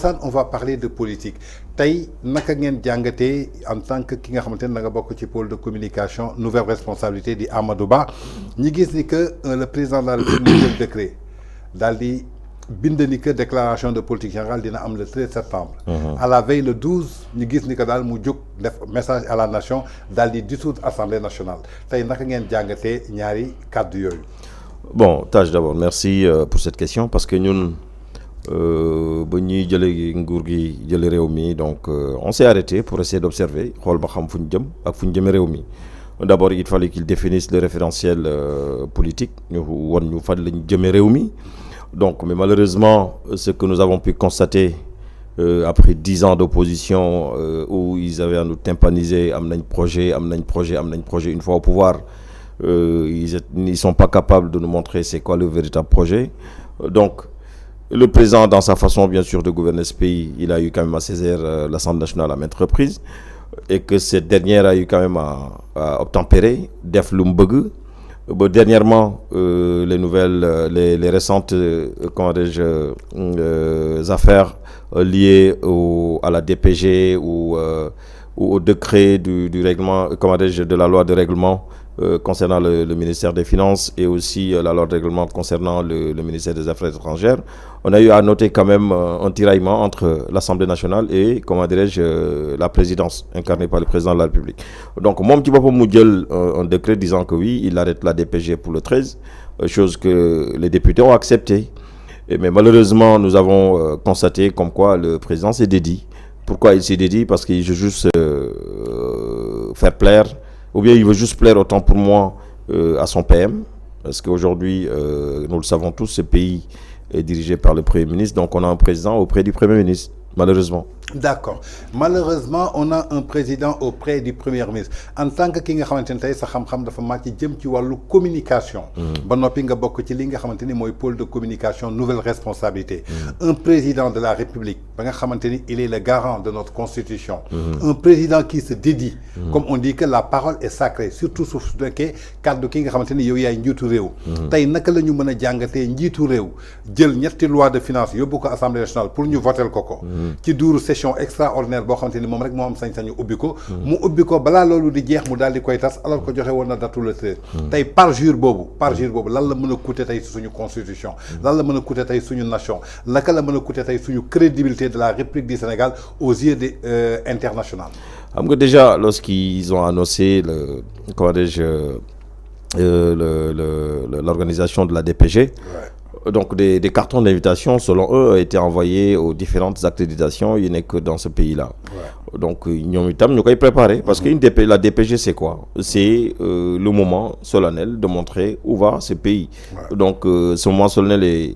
Alassane, on va parler de politique. Tay naka ngeen jàngatee en tant que ki nga xamante ne da nga bokk ci pôle de communication nouvelle responsabilité di Amadou Ba ñi gis ni que le président de la République jël décret daal di bind ni que déclaration de politique générale dina am le 13 septembre. À la veille le 12 ñu gis ni que daal mu jóg def message à la nation daal di dissoudre assemblée nationale tey naka ngeen jàngatee ñaari kàddu yooyu. Bon, Taj, d'abord merci pour cette question parce que ñun ba ñuy jëlee nguur gi jëlee réew mi donc on s'est arrêté pour essayer d'observer xool ba xam fu ñu jëm ak fu ñu jëmee réew mi. D'abord il fallait qu'il définisse le référentiel politique ñu won ñu fan lañ jëmee réew mi. Donc mais malheureusement ce que nous avons pu constater après 10 ans d'opposition où ils avaient à nous tympaniser am nañ projet une fois au pouvoir ils sont pas capables de nous montrer c'est quoi le véritable projet. Donc le président dans sa façon bien sûr de gouverner ce pays il a eu quand même à saisir l'Assemblée nationale à maintes reprises et que cette dernière a eu quand même à obtempérer def lu mu bëgg. Dernièrement les nouvelles les récentes comment dirais-je affaires liées à la DPG ou au décret du règlement comment dirais-je de la loi de règlement concernant le ministère des Finances et aussi la loi de règlement concernant le ministère des Affaires étrangères, on a eu à noter quand même un tiraillement entre l'Assemblée nationale et, comment dirais-je, la présidence incarnée par le président de la République. Donc, moi, je vais jël un décret disant que oui, il arrête la DPG pour le 13, chose que les députés ont accepté. Mais malheureusement, nous avons constaté comme quoi le président s'est dédié. Pourquoi il s'est dédié? Parce qu'il veut juste faire plaire, ou bien il veut juste plaire autant pour moi à son PM, parce qu'aujourd'hui, nous le savons tous, ce pays est dirigé par le Premier ministre, donc on a un président auprès du Premier ministre, malheureusement. D'accord. Malheureusement, on a un président auprès du Premier ministre. En tant que ki nga xamanteni tay sa xam-xam dafa màcc jëm ci walu communication. Ba noppi nga bokk ci li nga xamanteni moy pôle de communication nouvelle responsabilité. Un président de la République ba nga xamanteni il est le garant de notre constitution. Un président qui se dédie. Comme on dit que la parole est sacrée, surtout su fekkee kàddu ki nga xamanteni yow yaay njiitu réew. Tay naka la ñu mën a jàngatee njiitu réew jël ñetti loi de finances yóbbu ko Assemblée nationale pour ñu voter ko ci duuru session extraordinaire boo xamante ni moom rek moo am sañ-sañu ubbi ko mu ubbi ko balaa loolu di jeex mu daal di koy tas alors que joxe woon na datu le 13 tey par jour boobu lan la mën a coûter tey suñu constitution lan la mën a coûter tey suñu nation naka la mën a coûter tey suñu crédibilité de la République du Sénégal aux yeux des internationaux. Xam nga déjà lorsqu'ils ont annoncé l'organisation de la DPG, donc des cartons d'invitation selon eux ont été envoyés aux différentes accréditations il n'est que dans ce pays-là. Donc ñoom itam ñu koy préparer parce que la DPG c'est quoi? C'est le moment solennel de montrer où va ce pays. Donc ce moment solennel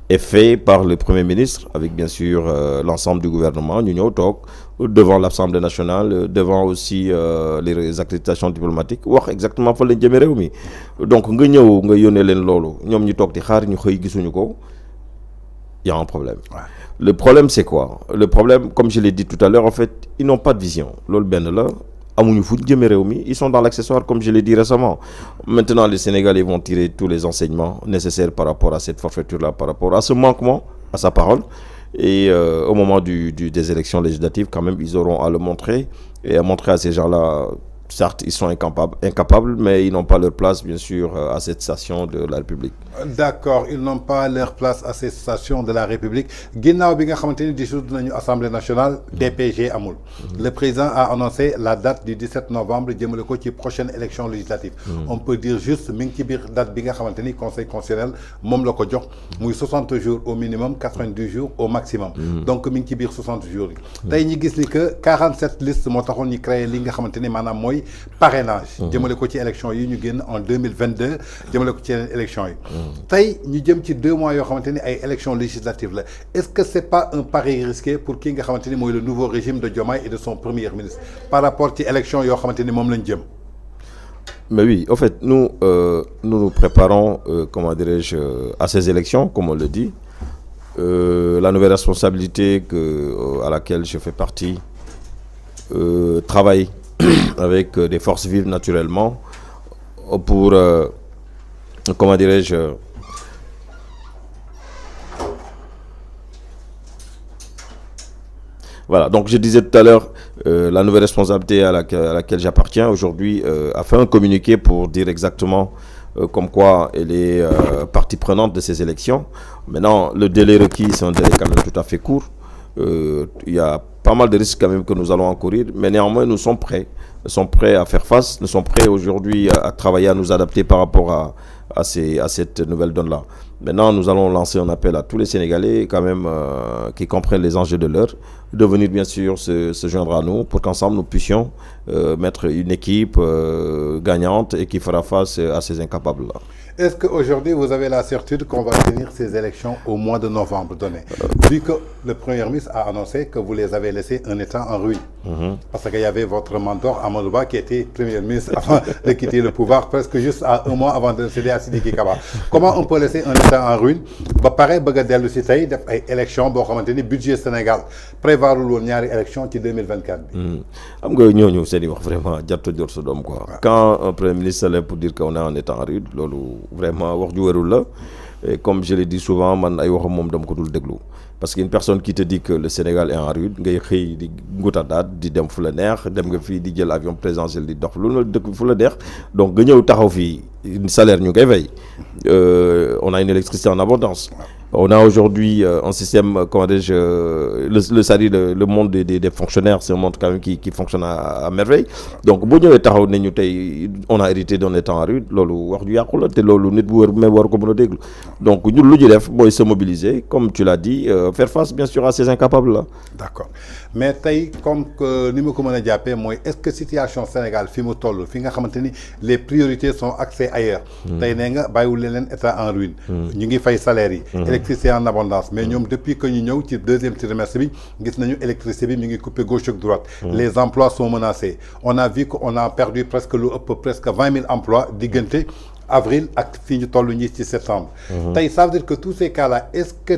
est fait par le Premier ministre avec bien sûr l'ensemble du gouvernement ñu ñëw toog devant l'Assemblée nationale, devant aussi les accréditations diplomatiques wax exactement fa lañ jëmee réew mi. Donc nga ñëw nga yónnee leen loolu ñoom ñu toog di xaar ñu xëy gisuñu ko, il y a un problème. Le problème c'est quoi? Le problème, comme je l'ai dit tout à l'heure, en fait ils n'ont pas de vision. Loolu benn la amuñu fu ñu jëmee réew mi, ils sont dans l'accessoire comme je l'ai dit récemment. Maintenant les Sénégalais vont tirer tous les enseignements nécessaires par rapport à cette forfaiture-là, par rapport à ce manquement à sa parole. Et au moment des élections législatives, quand même, ils auront à le montrer et à montrer à ces gens-là, certes, ils sont incapables, mais ils n'ont pas leur place, bien sûr, à cette station de la République. D'accord, ils n'ont pas leur place à cette station de la République. Ginnaaw bi nga xamanteni dissoudre nañu Assemblée nationale, DPG amul. Le président a annoncé la date du 17 novembre jëmale ko ci prochaine élection législative. On peut dire juste mi ngi ci biir date bi nga xamanteni Conseil constitutionnel moom la ko jox muy 60 jours au minimum, 90 jours au maximum. Donc mi ngi ci biir 60 jours yi. Tey ñi gis ni que 47 listes moo taxoon ñu créé li nga xamanteni maanaam mooy parrainage. Jëmale ko ci élection yi ñu génn en 2022 jëmale ko ci élection yi. Tey ñu jëm ci 2 mois yoo xamante ni ay élections législatives la est-ce que c'est pas un pari risqué pour ki nga xamante ni mooy le nouveau régime de Diomaye et de son premier ministre par rapport ci élections yoo xamante ni moom lañ jëm? Mais oui, en fait, nous nous préparons, comment dirais-je, à ces élections, comme on le dit. La nouvelle responsabilité à laquelle je fais partie travaille avec des forces vives naturellement pour, comment dirais-je, Voilà, donc je disais tout à l'heure, la nouvelle responsabilité à laquelle j'appartiens aujourd'hui a fait un communiqué pour dire exactement comme quoi elle est partie prenante de ces élections. Maintenant, le délai requis, c'est un délai quand même tout à fait court. Il y a pas mal de risques quand même que nous allons encourir, mais néanmoins, nous sommes prêts. Nous sommes prêts à faire face, nous sommes prêts aujourd'hui à travailler, à nous adapter par rapport à cette nouvelle donne-là. Maintenant, nous allons lancer un appel à tous les Sénégalais quand même qui comprennent les enjeux de l'heure, de venir bien sûr se joindre à nous pour qu'ensemble nous puissions mettre une équipe gagnante et qui fera face à ces incapables-là. Est-ce qu'aujourd'hui, vous avez la certitude qu'on va tenir ces élections au mois de novembre donné, vu que le Premier ministre a annoncé que vous les avez laissés un État en ruine? Parce qu'il y avait votre mentor, Amadou Ba, qui était Premier ministre avant de quitter le pouvoir, presque juste à un mois avant de céder à Sidiki Kaba. Comment on peut laisser un État en ruine? Pareil, il y a des élections, le budget Sénégal prévoir ñaari élection ci 2024. Xam nga ñooñu seeni wax vraiment jartu jor sa doom quoi. Quand un Premier ministre lève pour dire qu'on est en État en ruine, loolu vraiment wax ju wérul la. Et comme je l'ai dit souvent, man ay waxam mom dama ko dul déglu. Parce qu'une personne qui te dit que le Sénégal est en ruine, ngay xey di ngutadaat di dem fu la neex, dem nga fi di jël avion présidentiel di dox lu dëkk fu la neex. Donc nga ñëw taxaw fi salaire ñu koy fay. On a une électricité en abondance. On a aujourd'hui un système, comment dirais-je, le monde des fonctionnaires, c'est un monde quand même qui fonctionne à merveille. Donc, on a hérité d'un État en ruine, donc nous devons se mobiliser, comme tu l'as dit, faire face bien sûr à ces incapables-là. D'accord. Mais comme nous avons est-ce que la situation au Sénégal, les priorités sont axées ailleurs? État en ruine. Nous avons fait salaire. L'électricité en abondance, mais nous, depuis que nous sommes au deuxième trimestre, nous avons l'électricité coupée gauche et droite. Les emplois sont menacés. On a vu qu'on a perdu presque 20 000 emplois d'égalité avril à fin de septembre. Ça veut dire que tous ces cas-là, est-ce que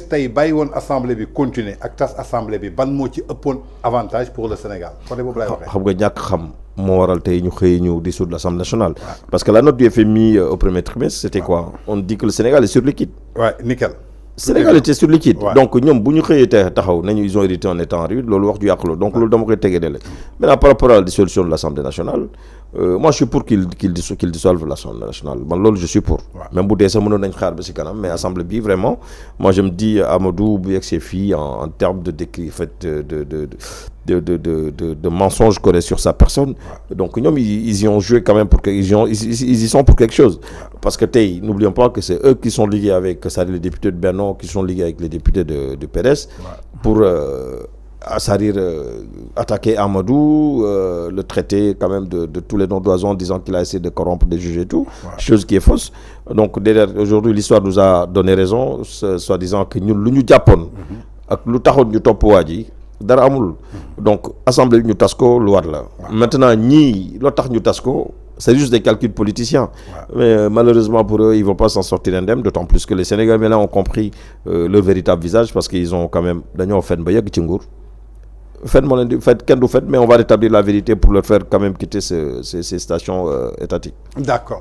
l'Assemblée bi continuer avec l'Assemblée bi ban moo ci avantage pour le Sénégal? Nous dissoudre l'Assemblée nationale. Parce que la note du FMI au premier trimestre, c'était quoi? On dit que le Sénégal est sur liquide. Ouais, nickel. Le Sénégal était sur liquide. Ouais. Donc, ils ont hérité en étant en ruine. Donc, maintenant, par rapport à la dissolution de l'Assemblée nationale, moi, je suis pour qu'ils dissolvent l'Assemblée nationale. Je suis pour. Ouais. Même si mais l'Assemblée bi, vraiment, moi, je me dis, Amadou, avec ses filles, en termes de mensonges qu'on est sur sa personne. Ouais. Donc, ils y ont joué quand même pour que, ils y sont pour quelque chose. Parce que, n'oublions pas que c'est eux qui sont liés avec les députés de Bernon, qui sont liés avec les députés de PDS, pour attaquer Amadou, le traiter quand même de tous les noms d'oiseaux, disant qu'il a essayé de corrompre des juges et tout, chose qui est fausse. Donc, aujourd'hui, l'histoire nous a donné raison, soit disant que nous, nous Japon, nous nous top dara amul. Donc assemblée ñu tasko loi la. Maintenant ñi lo tax ñu tasko c'est juste des calculs politiciens. Mais malheureusement pour eux, ils vont pas s'en sortir indemnes, d'autant plus que les Sénégalais maintenant ont compris leur véritable visage parce qu'ils ont quand même dañoo fen ba yegg ci nguur. Fen mo len di fait kenn du fait, mais on va rétablir la vérité pour leur faire quand même quitter ces stations étatiques. D'accord.